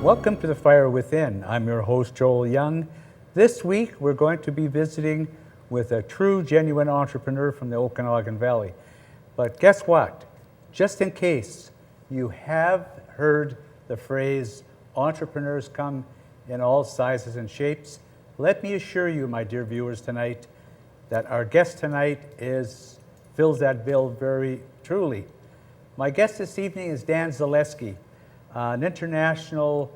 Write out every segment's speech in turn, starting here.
Welcome to The Fire Within. I'm your host, Joel Young. This week, we're going to be visiting with a true, genuine entrepreneur from the Okanagan Valley. But guess what? Just in case you have heard the phrase, entrepreneurs come in all sizes and shapes, let me assure you, my dear viewers tonight, that our guest tonight fills that bill very truly. My guest this evening is Dan Zaleski, an international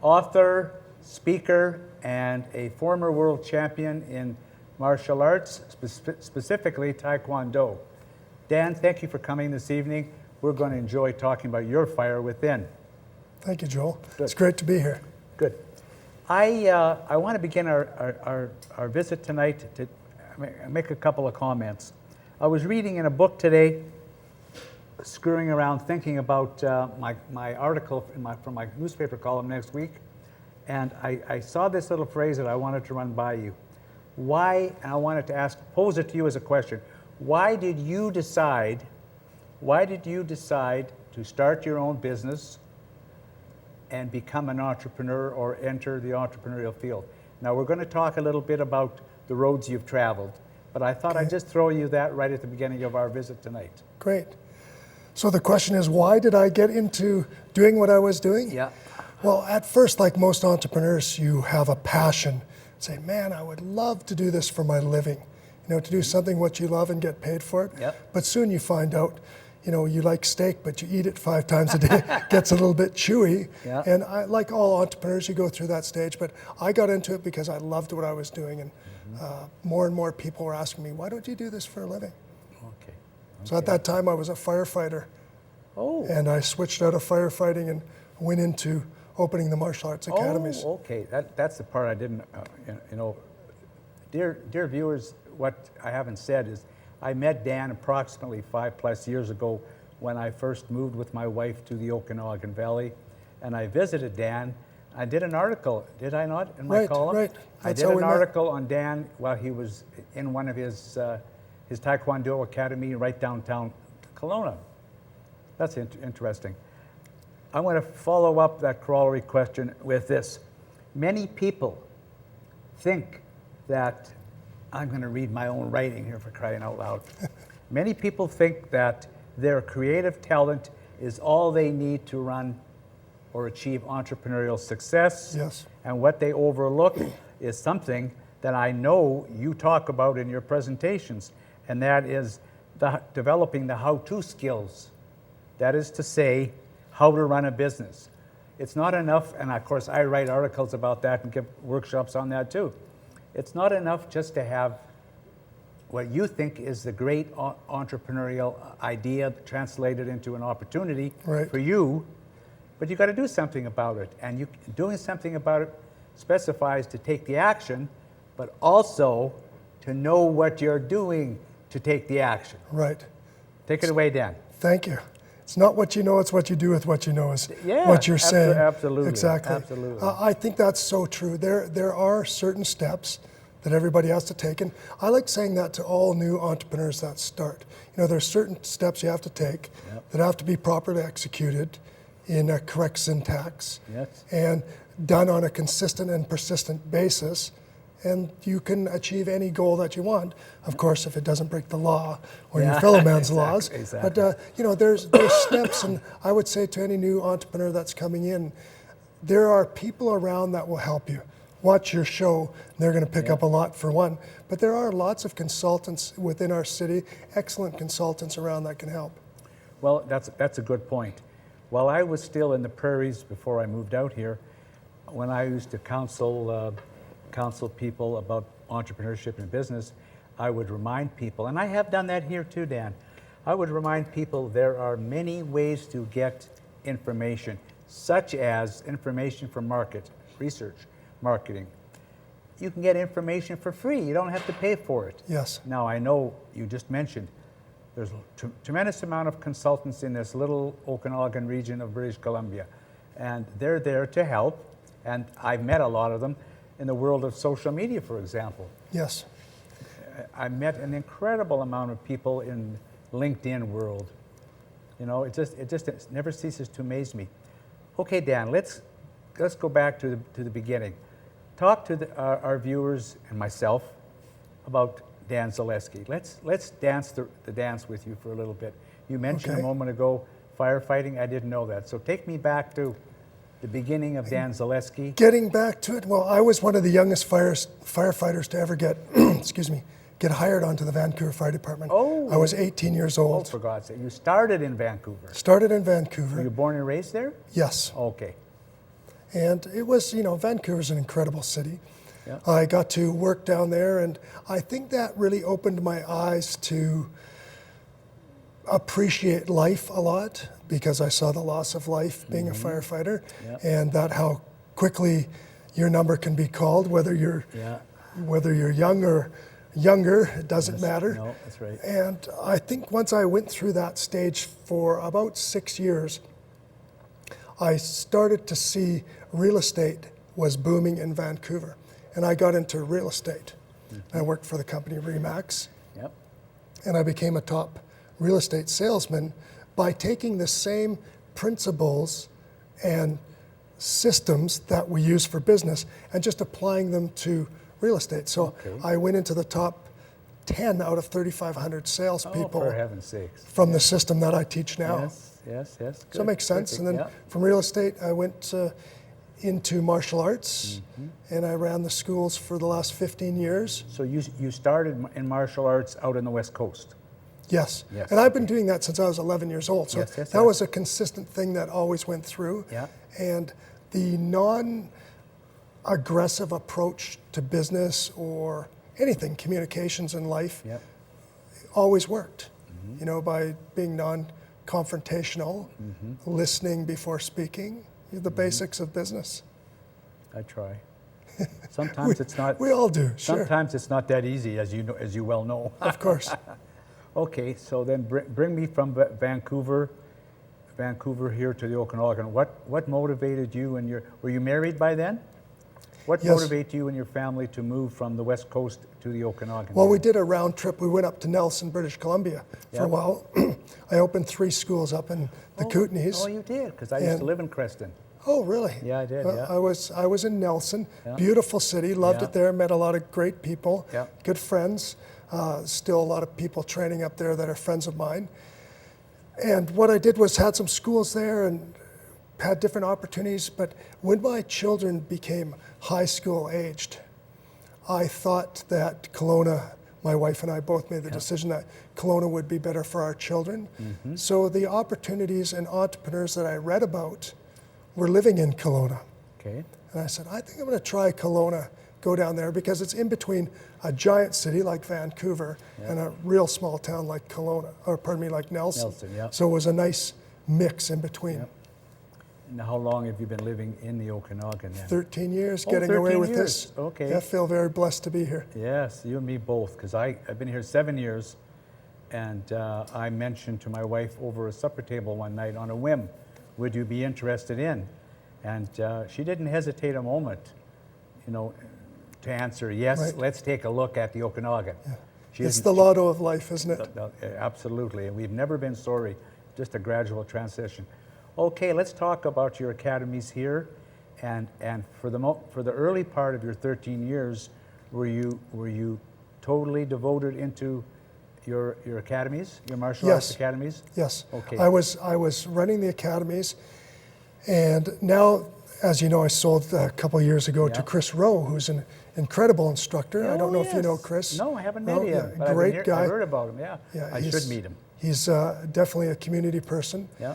author, speaker, and a former world champion in martial arts, specifically Taekwondo. Dan, thank you for coming this evening. We're going to enjoy talking about your fire within. Thank you, Joel. Good. It's great to be here. Good. I want to begin our visit tonight to make a couple of comments. I was reading in a book today, screwing around thinking about my article from my newspaper column next week, and I saw this little phrase that I wanted to run by you. Why, and I wanted to pose it to you as a question, why did you decide to start your own business and become an entrepreneur or enter the entrepreneurial field? Now, we're going to talk a little bit about the roads you've traveled, but I thought I'd just throw you that right at the beginning of our visit tonight. Great. So the question is, why did I get into doing what I was doing? Yeah. Well, at first, like most entrepreneurs, you have a passion. Say, man, I would love to do this for my living. You know, to do something what you love and get paid for it. Yep. But soon you find out, you know, you like steak, but you eat it 5 times a day. Gets a little bit chewy. Yeah. And like all entrepreneurs, you go through that stage. But I got into it because I loved what I was doing. And more and more people were asking me, why don't you do this for a living? Okay. So at that time, I was a firefighter. Oh. And I switched out of firefighting and went into opening the martial arts academies. Oh, okay. That's the part I didn't, Dear viewers, what I haven't said is I met Dan approximately 5+ years ago when I first moved with my wife to the Okanagan Valley, and I visited Dan. I did an article, did I not, in my column? Right. I did an article on Dan while he was in one of his Taekwondo academy right downtown Kelowna. That's interesting. I want to follow up that corollary question with this. Many people think that, I'm going to read my own writing here for crying out loud. Many people think that their creative talent is all they need to run or achieve entrepreneurial success. Yes. And what they overlook is something that I know you talk about in your presentations, and that is developing the how-to skills. That is to say, how to run a business. It's not enough, and of course I write articles about that and give workshops on that too. It's not enough just to have what you think is the great entrepreneurial idea translated into an opportunity for you, but you got to do something about it. And doing something about it specifies to take the action, but also to know what you're doing to take the action. Right. Take it away, Dan. Thank you. It's not what you know, it's what you do with what you know is what you're saying. Absolutely. Exactly. Absolutely. I think that's so true. There are certain steps that everybody has to take. And I like saying that to all new entrepreneurs that start. You know, there's certain steps you have to take that have to be properly executed in a correct syntax and done on a consistent and persistent basis. And you can achieve any goal that you want, of course, if it doesn't break the law or your fellow man's laws. Exactly. But you know, there's steps, and I would say to any new entrepreneur that's coming in, there are people around that will help you. Watch your show, they're going to pick up a lot for one. But there are lots of consultants within our city, excellent consultants around that can help. Well, that's a good point. While I was still in the prairies before I moved out here, when I used to counsel people about entrepreneurship and business, I would remind people, and I have done that here too, Dan, I would remind people there are many ways to get information, such as information for research, marketing. You can get information for free. You don't have to pay for it. Yes. Now, I know you just mentioned there's a tremendous amount of consultants in this little Okanagan region of British Columbia, and they're there to help, and I've met a lot of them in the world of social media, for example. Yes. I met an incredible amount of people in LinkedIn world. You know, it never ceases to amaze me. Okay, Dan, let's let's go back to the beginning. Talk to our viewers and myself about Dan Zaleski. Let's dance the dance with you for a little bit. You mentioned a moment ago firefighting. I didn't know that. So take me back to the beginning of Dan Zaleski. Getting back to it, well, I was one of the youngest firefighters to ever get, get hired onto the Vancouver Fire Department. Oh. I was 18 years Oh, old. for God's sake. You started in Vancouver. Started in Vancouver. Were you born and raised there? Yes. Okay. And it was, Vancouver's an incredible city. Yeah. I got to work down there, and I think that really opened my eyes to appreciate life a lot, because I saw the loss of life being a firefighter, and that how quickly your number can be called, whether you're young or younger, it doesn't matter. No, that's right. And I think once I went through that stage for about 6 years, I started to see real estate was booming in Vancouver. And I got into real estate. I worked for the company Remax. Yep. And I became a top real estate salesman by taking the same principles and systems that we use for business and just applying them to real estate. So I went into the top 10 out of 3,500 salespeople for heaven's sakes. from the system that I teach now. Yes. So it makes sense. And then from real estate, I went into martial arts, and I ran the schools for the last 15 years. So you started in martial arts out on the West Coast? Yes. And I've been doing that since I was 11 years old. So that was a consistent thing that always went through. Yeah. And the non-aggressive approach to business or anything, communications in life, always worked. By being non-confrontational, listening before speaking, the basics of business. I try. Sometimes it's not. We all do. Sure. Sometimes it's not that easy, as you well know. Of course. Okay, so then bring me from Vancouver here to the Okanagan. What motivated you and were you married by then? What motivated you and your family to move from the West Coast to the Okanagan? Well, we did a round trip. We went up to Nelson, British Columbia for a while. I opened 3 schools up in the Kootenays. Oh, you did, because I used to live in Creston. Oh, really? Yeah, I did. I was in Nelson. Beautiful city. Loved it there. Met a lot of great people. Good friends. Still a lot of people training up there that are friends of mine. And what I did was had some schools there and had different opportunities. But when my children became high school aged, I thought that Kelowna, my wife and I both made the decision that Kelowna would be better for our children. So the opportunities and entrepreneurs that I read about were living in Kelowna. Okay. And I said, I think I'm going to try Kelowna, go down there, because it's in between a giant city like Vancouver and a real small town like like Nelson. So it was a nice mix in between. And how long have you been living in the Okanagan then? 13 years, getting away with this. Okay. I feel very blessed to be here. Yes, you and me both, because I've been here 7 years, and I mentioned to my wife over a supper table one night on a whim, would you be interested in? And she didn't hesitate a moment, to answer, yes, let's take a look at the Okanagan. It's the lotto of life, isn't it? Absolutely, and we've never been sorry, just a gradual transition. Okay, let's talk about your academies here, and for the early part of your 13 years, were you totally devoted into your academies, your martial arts academies? Yes. Okay. I was running the academies, and now, as you know, I sold a couple of years ago to Chris Rowe, who's an incredible instructor. I don't know if you know Chris. No, I haven't met him. But great guy. I've heard about him. I should meet him. He's definitely a community person. Yeah.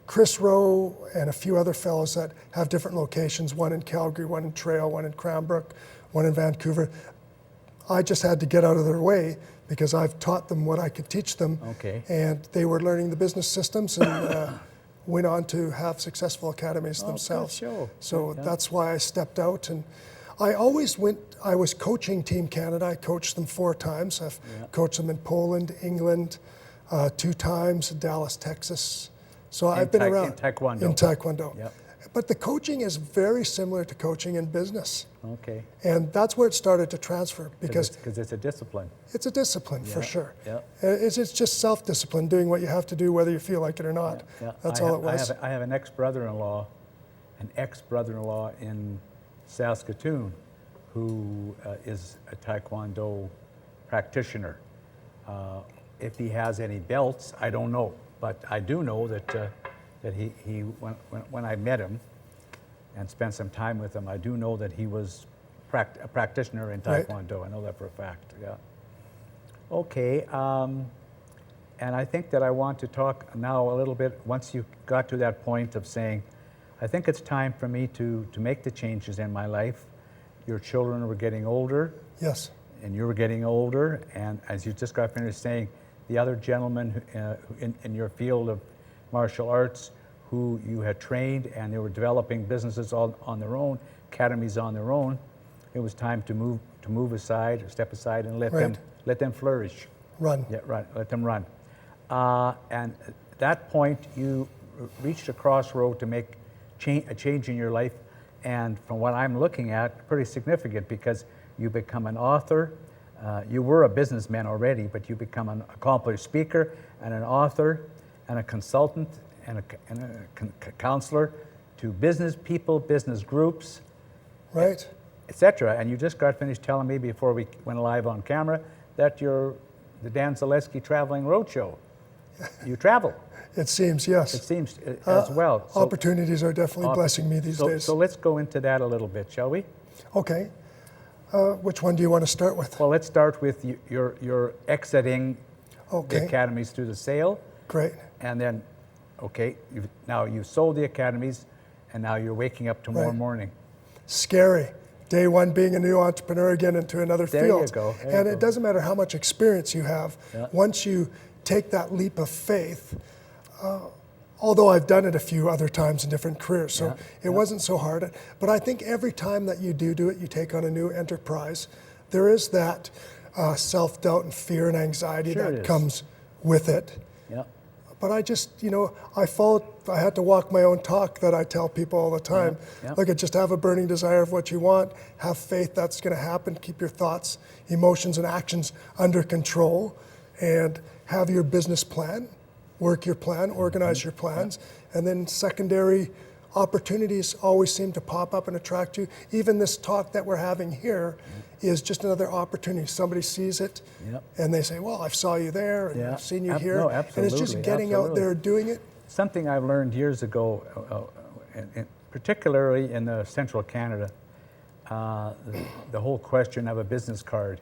Chris Rowe and a few other fellows that have different locations, one in Calgary, one in Trail, one in Cranbrook, one in Vancouver. I just had to get out of their way because I've taught them what I could teach them. Okay. And they were learning the business systems and went on to have successful academies themselves. So that's why I stepped out. And I was coaching Team Canada. I coached them 4 times. I've coached them in Poland, England, 2 times, Dallas, Texas. So I've been around. In Taekwondo. In Taekwondo. Yep. But the coaching is very similar to coaching in business. Okay. And that's where it started to transfer because Because it's a discipline. it's a discipline for sure. Yeah. It's just self-discipline, doing what you have to do whether you feel like it or not. Yeah. That's all it was. I have an ex-brother-in-law in Saskatoon who is a Taekwondo practitioner. If he has any belts, I don't know, but I do know that he when I met him and spent some time with him, I do know that he was a practitioner in Taekwondo. Right. I know that for a fact. Yeah. Okay. And I think that I want to talk now a little bit, once you got to that point of saying, I think it's time for me to make the changes in my life. Your children were getting older. Yes. And you were getting older. And as you just got finished saying, the other gentlemen in your field of martial arts who you had trained and they were developing businesses all on their own, academies on their own, it was time to move aside, or step aside and let them flourish. Run. Yeah, right. Let them run. And at that point, you reached a crossroad to make a change in your life. And from what I'm looking at, pretty significant because you become an author. You were a businessman already, but you become an accomplished speaker and an author and a consultant and a counselor to business people, business groups, right, etc. And you just got finished telling me before we went live on camera that you're the Dan Zaleski Traveling Roadshow. You travel. It seems, yes. It seems as well. So, opportunities are definitely blessing me these days. So let's go into that a little bit, shall we? Okay. Which one do you want to start with? Well, let's start with your exiting the academies through the sale. Great. And then, now you've sold the academies, and now you're waking up tomorrow morning. Scary. Day one being a new entrepreneur again into another field. There you go. And it doesn't matter how much experience you have. Yeah. Once you take that leap of faith, although I've done it a few other times in different careers, so it wasn't so hard. But I think every time that you do it, you take on a new enterprise, there is that self-doubt and fear and anxiety that comes with it. Yeah. But I just, I had to walk my own talk that I tell people all the time. Look, just have a burning desire of what you want, have faith that's going to happen, keep your thoughts, emotions, and actions under control, and have your business plan, work your plan, organize your plans, and then secondary opportunities always seem to pop up and attract you. Even this talk that we're having here is just another opportunity. Somebody sees it and they say, well, I saw you there and I've seen you here. No, absolutely, and it's just getting out there doing it. Something I've learned years ago, particularly in Central Canada, the whole question of a business card.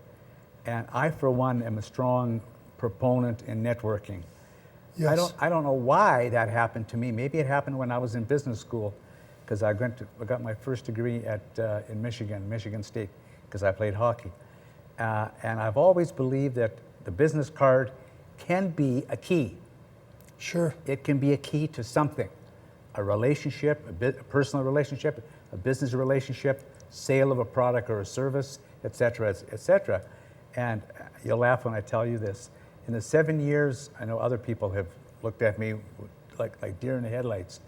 And I, for one, am a strong proponent in networking. Yes. I don't know why that happened to me. Maybe it happened when I was in business school, because I got my first degree in Michigan State, because I played hockey. And I've always believed that the business card can be a key. Sure. It can be a key to something, a relationship, a personal relationship, a business relationship, sale of a product or a service, et cetera, et cetera. And you'll laugh when I tell you this. In the 7 years, I know other people have looked at me like deer in the headlights.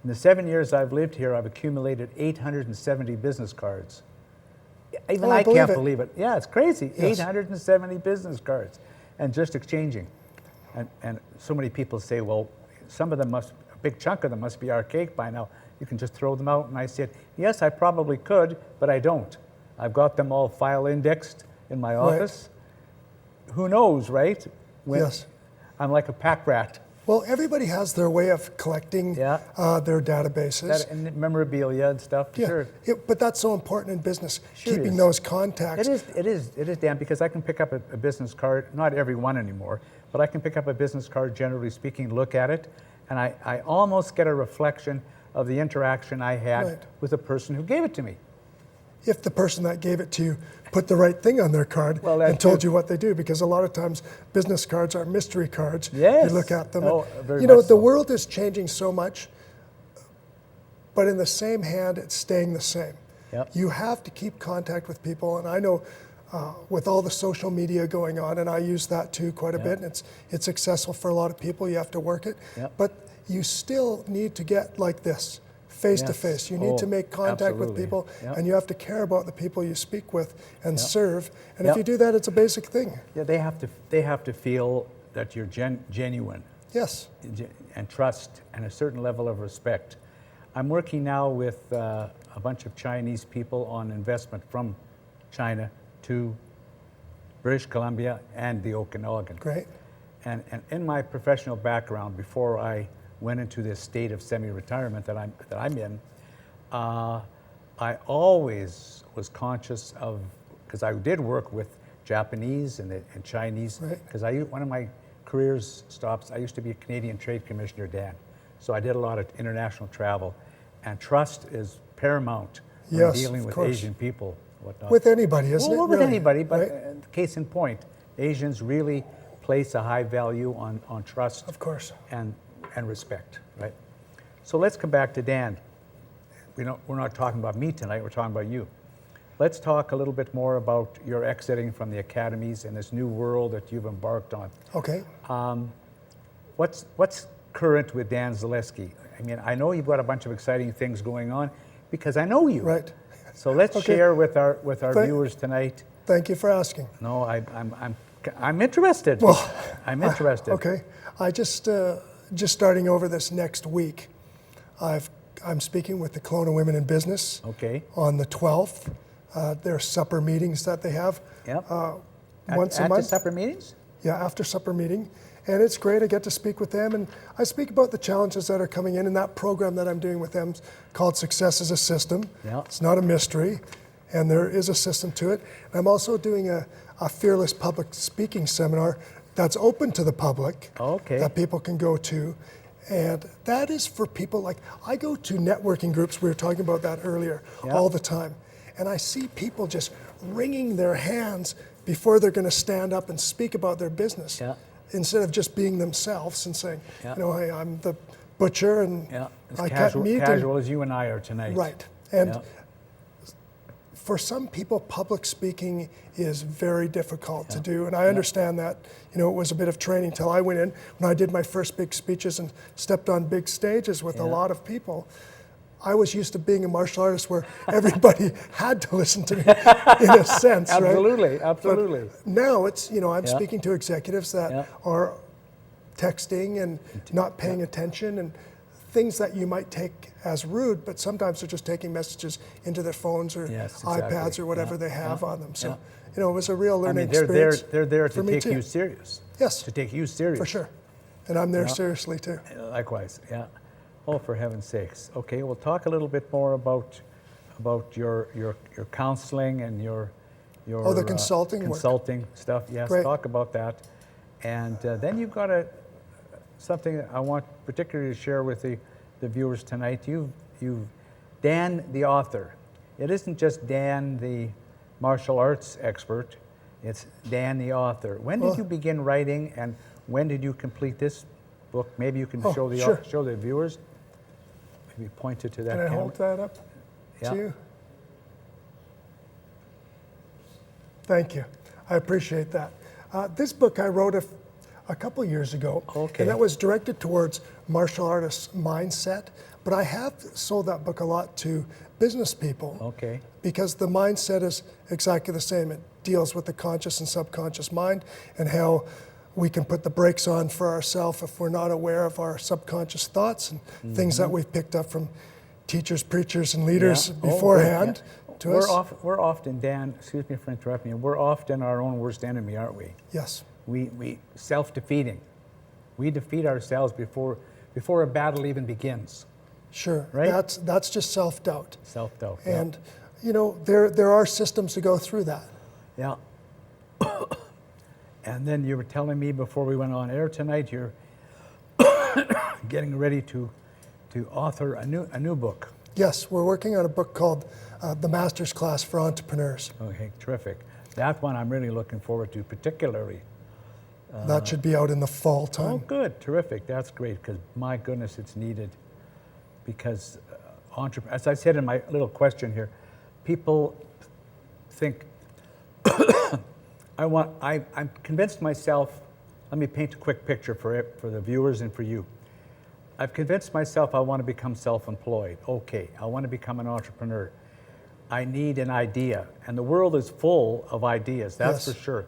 In the 7 years I've lived here, I've accumulated 870 business cards. Even I can't believe it. Yeah, it's crazy. Yes. 870 business cards, and just exchanging. And so many people say, well, some of them a big chunk of them must be archaic by now. You can just throw them out. And I said, yes, I probably could, but I don't. I've got them all file indexed in my office. Who knows, right? Yes. I'm like a pack rat. Well, everybody has their way of collecting their databases. And memorabilia and stuff, sure. But that's so important in business, keeping those contacts. It is, Dan, because I can pick up a business card, not every one anymore, but I can pick up a business card, generally speaking, look at it, and I almost get a reflection of the interaction I had with the person who gave it to me. If the person that gave it to you put the right thing on their card and told you what they do, because a lot of times business cards are mystery cards. Yes. You look at them. The world is changing so much, but in the same hand, it's staying the same. Yep. You have to keep contact with people, and I know with all the social media going on, and I use that too quite a bit, and it's successful for a lot of people. You have to work it, but you still need to get like this, face to Yes. face. You need to Oh, make contact with absolutely. people, Yep. and you have to care about the people you speak with and Yep. serve. And Yep. if you do that, it's a basic thing. Yeah, they have to feel that you're genuine Yes. and trust and a certain level of respect. I'm working now with a bunch of Chinese people on investment from China to British Columbia and the Okanagan. Great. And in my professional background, before I went into this state of semi-retirement that I'm in, I always was conscious of, because I did work with Japanese and Chinese, Right. because one of my careers stops, I used to be a Canadian Trade Commissioner, Dan. So I did a lot of international travel, and trust is paramount when Yes, dealing of with course. Asian people. Whatnot. With anybody, isn't Well, it? with really? anybody, but Right? case in point, Asians really place a high value on trust Of course. and respect, right? So let's come back to Dan. We're not talking about me tonight, we're talking about you. Let's talk a little bit more about your exiting from the academies and this new world that you've embarked on. Okay. What's current with Dan Zaleski? I mean, I know you've got a bunch of exciting things going on because I know you. Right. So let's Okay. share with our Thank- viewers tonight. Thank you for asking. No, I'm interested. Well, I'm interested. Okay. I just starting over this next week, I'm speaking with the Kelowna Women in Business Okay. on the 12th. There are supper meetings that they have Yep. once a at the month. supper meetings? Yeah, after supper meeting. And it's great. I get to speak with them, and I speak about the challenges that are coming in that program that I'm doing with them called Success as a System. Yeah. It's not a mystery, and there is a system to it. And I'm also doing a fearless public speaking seminar that's open to the public Okay. that people can go to. And that is for people like, I go to networking groups, we were talking about that earlier, Yeah. all the time. And I see people just wringing their hands before they're going to stand up and speak about their business. Yeah. Instead of just being themselves and saying, Yeah. hey, I'm the butcher and Yeah. As I casual, cut meat. casual as you and I are tonight. Right. And Yeah. for some people, public speaking is very difficult to do. And I understand that. It was a bit of training till I went in. When I did my first big speeches and stepped on big stages with a Yeah. lot of people, I was used to being a martial artist where everybody had to listen to me in a sense, right? Absolutely, absolutely. But now it's, I'm Yeah. speaking to executives that Yeah. are texting and not paying attention and things that you might take as rude, but sometimes they're just taking messages into their phones or Yes, exactly. iPads or whatever Yeah, they have yeah, on them. So, yeah. it was a real I learning mean, they're experience. there for to me take too. you serious. Yes, To take you serious. for sure. And I'm there Yeah. seriously too. Likewise, yeah. Oh, for heaven's sakes. Okay, we'll talk a little bit more about your counseling and your Oh, the consulting work. consulting stuff. Yes, Great. talk about that. And then you've got something that I want particularly to share with the viewers tonight. You've Dan the author. It isn't just Dan the martial arts expert. It's Dan the author. When did Well- you begin writing, and when did you complete this book? Maybe you can Oh, show sure. the viewers. Maybe point it to that Can I camera. hold that up Yeah. to you? Thank you. I appreciate that. This book I wrote a couple years ago, Okay. and that was directed towards martial artists' mindset. But I have sold that book a lot to business people Okay. because the mindset is exactly the same. It deals with the conscious and subconscious mind and how we can put the brakes on for ourselves if we're not aware of our subconscious thoughts and things that we've picked up from teachers, preachers, and leaders Yeah. Oh, good, beforehand yeah. to us. We're often, Dan, excuse me for interrupting you, we're often our own worst enemy, aren't we? Yes, We self-defeating. We defeat ourselves before a battle even begins. sure. Right? That's just self-doubt. Self-doubt. yeah. And, there are systems to go through that. Yeah. And then you were telling me before we went on air tonight, you're getting ready to author a new book. Yes, we're working on a book called The Master's Class for Entrepreneurs. Okay, terrific. That one I'm really looking forward to particularly. That should be out in the fall Oh, time. good, terrific. That's great because my goodness, it's needed. Because as I said in my little question here, people think I'm convinced myself. Let me paint a quick picture for the viewers and for you. I've convinced myself I want to become self-employed. Okay, I want to become an entrepreneur. I need an idea, and the world is full of ideas, that's Yes. for sure.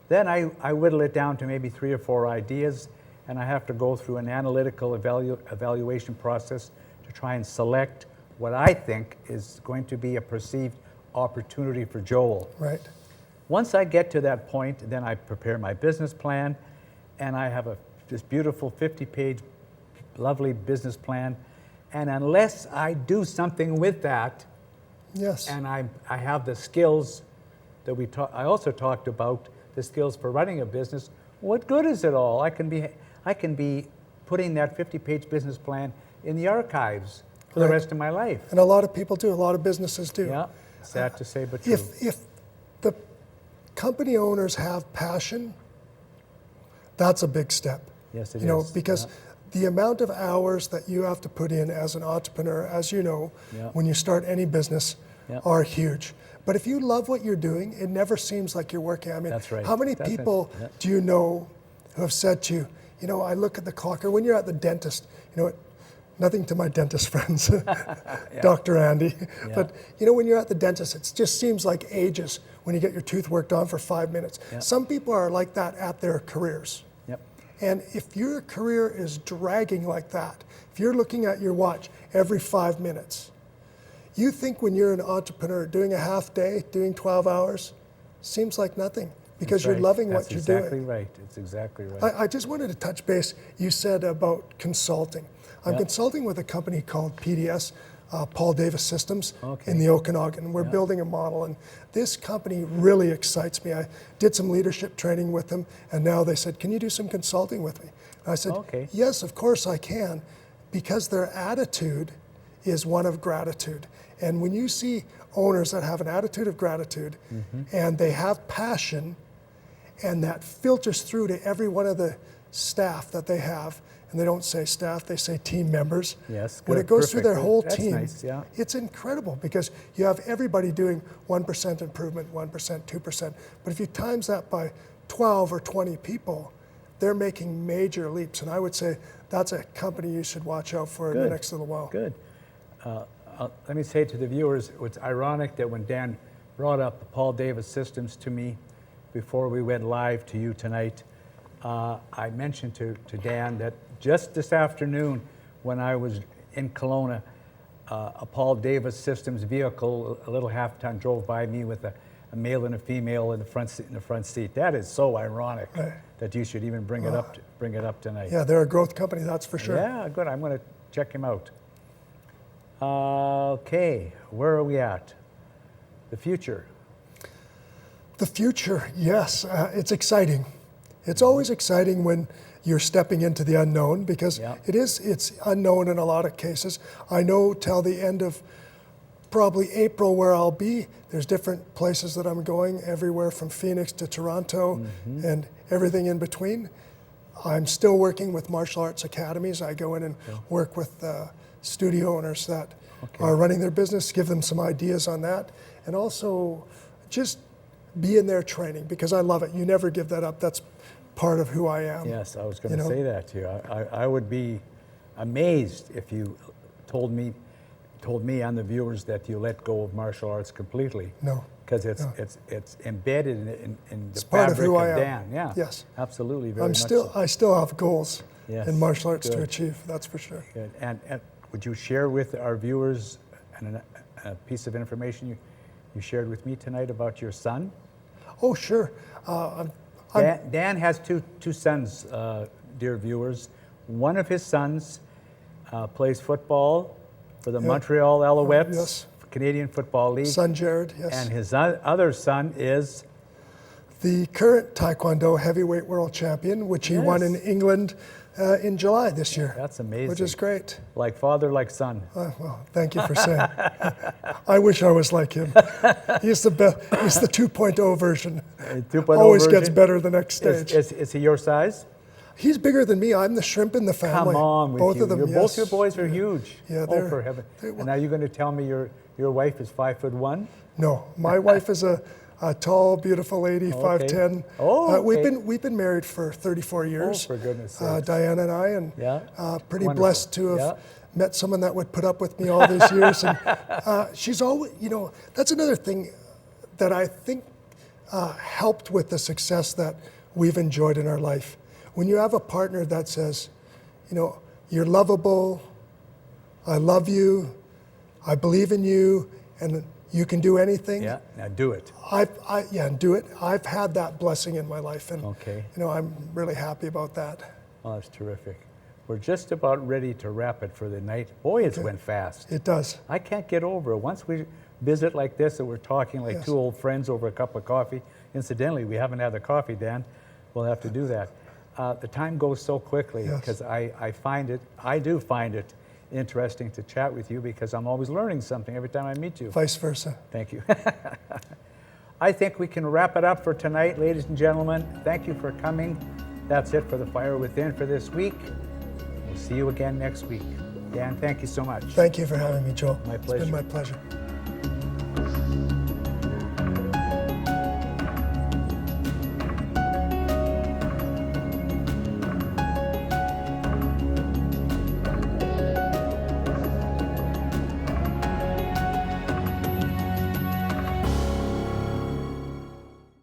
Then I whittle it down to maybe 3 or 4 ideas, and I have to go through an analytical evaluation process to try and select what I think is going to be a perceived opportunity for Joel. Right. Once I get to that point, then I prepare my business plan, and I have this beautiful 50-page, lovely business plan. And unless I do something with that, Yes. and I have the skills that I also talked about, the skills for running a business, what good is it all? I can be putting that 50-page business plan in the archives for the Right. rest of my life. And a lot of people do. A lot of businesses do. Yeah, sad to say, but true. If the company owners have passion, that's a big step. Yes, it You know, is. because the amount of hours that you have to put in as an entrepreneur, as you know, Yeah. when you start any business, Yeah. are huge. But if you love what you're doing, it never seems like you're working. I mean, That's right. how many That's it. people Yeah. do you know who have said to you, you know, I look at the clock, or when you're at the dentist, you know what, nothing to my dentist friends, Dr. Andy, Yeah. but you know, when you're at the dentist, it just seems like ages when you get your tooth worked on for 5 minutes. Yeah. Some people are like that at their careers. Yep. And if your career is dragging like that, if you're looking at your watch every 5 minutes, you think when you're an entrepreneur doing a half day, doing 12 hours, seems like nothing because That's you're right. loving That's what you're exactly doing. right. It's exactly right. I just wanted to touch base. You said about consulting. I'm Yeah. consulting with a company called PDS, Paul Davis Systems, Okay. in the Okanagan. We're Yeah. building a model, and this company really excites me. I did some leadership training with them, and now they said, "Can you do some consulting with me?" And I said, Okay. "Yes, of course I can," because their attitude is one of gratitude. And when you see owners that have an attitude of gratitude, and they have passion, and that filters through to every one of the staff that they have, and they don't say staff, they say team members. Yes, When good, it goes through their perfect. whole That's team, nice, yeah. it's incredible because you have everybody doing 1% improvement, 1%, 2%. But if you times that by 12 or 20 people, they're making major leaps. And I would say that's a company you should watch out for in the Good. next little while. Good. Let me say to the viewers, it's ironic that when Dan brought up the Paul Davis Systems to me before we went live to you tonight, I mentioned to Dan that just this afternoon when I was in Kelowna, a Paul Davis Systems vehicle, a little half-ton, drove by me with a male and a female in the front seat. That is so ironic Right. that you should even bring it up tonight. Yeah, they're a growth company, that's for sure. Yeah, good. I'm going to check him out. Okay, where are we at? The future. The future, yes, it's exciting. It's always exciting when you're stepping into the unknown because Yeah. it's unknown in a lot of cases. I know till the end of probably April where I'll be. There's different places that I'm going, everywhere from Phoenix to Toronto and everything in between. I'm still working with martial arts academies. I go in and work with studio owners that are running their business, give them some ideas on that, and also just be in their training because I love it. You never give that up. That's part of who I am. Yes, I was going to You know? say that to you. I would be amazed if you told me and the viewers that you let go of martial arts completely. No. Because No. it's embedded in the It's part of fabric who I of am. Dan. Yeah. Yes. Absolutely. Very I much so. still have goals Yes, in martial arts to good. achieve, that's for sure. Good. And would you share with our viewers a piece of information you shared with me tonight about your son? Oh, sure. Dan has two sons, dear viewers. One of his sons plays football for the Montreal Alouettes, yes. Canadian Football League. Son Jared, yes. And his other son is, The current Taekwondo heavyweight world champion, which he won in Yes. England in July this year. that's amazing. Which is great. Like father, like son. Well, thank you for saying. I wish I was like him. He's the he's the 2.0 version. 2.0 Always gets version. better the next stage. Is he your size? He's bigger than me. I'm the shrimp in the family. Come on with Both you. of them, Both yes. your boys are huge. Yeah, oh, for heaven. And are you going to tell me your wife is 5'1"? No, my wife is a a tall, beautiful lady, 5'10". Oh, okay. We've been married for 34 years. Oh, for goodness sakes. Diana and I, and Yeah. pretty Wonderful. blessed to have Yeah. met someone that would put up with me all these years. And she's always, that's another thing that I think helped with the success that we've enjoyed in our life. When you have a partner that says, you're lovable, I love you, I believe in you, and you can do anything. Yeah, now do it. Do it. I've had that blessing in my life, and Okay. I'm really happy about that. Oh, that's terrific. We're just about ready to wrap it for the night. Boy, it went fast. It does. I can't get over it. Once we visit like this and we're talking like two old friends over a cup of coffee. Incidentally, we haven't had the coffee, Dan. We'll have to do that. The time goes so quickly because I do find it interesting to chat with you because I'm always learning something every time I meet you. Vice versa. Thank you. I think we can wrap it up for tonight, ladies and gentlemen. Thank you for coming. That's it for the Fire Within for this week. We'll see you again next week. Dan, thank you so much. Thank you for having me, Joel. My It's pleasure. been my pleasure.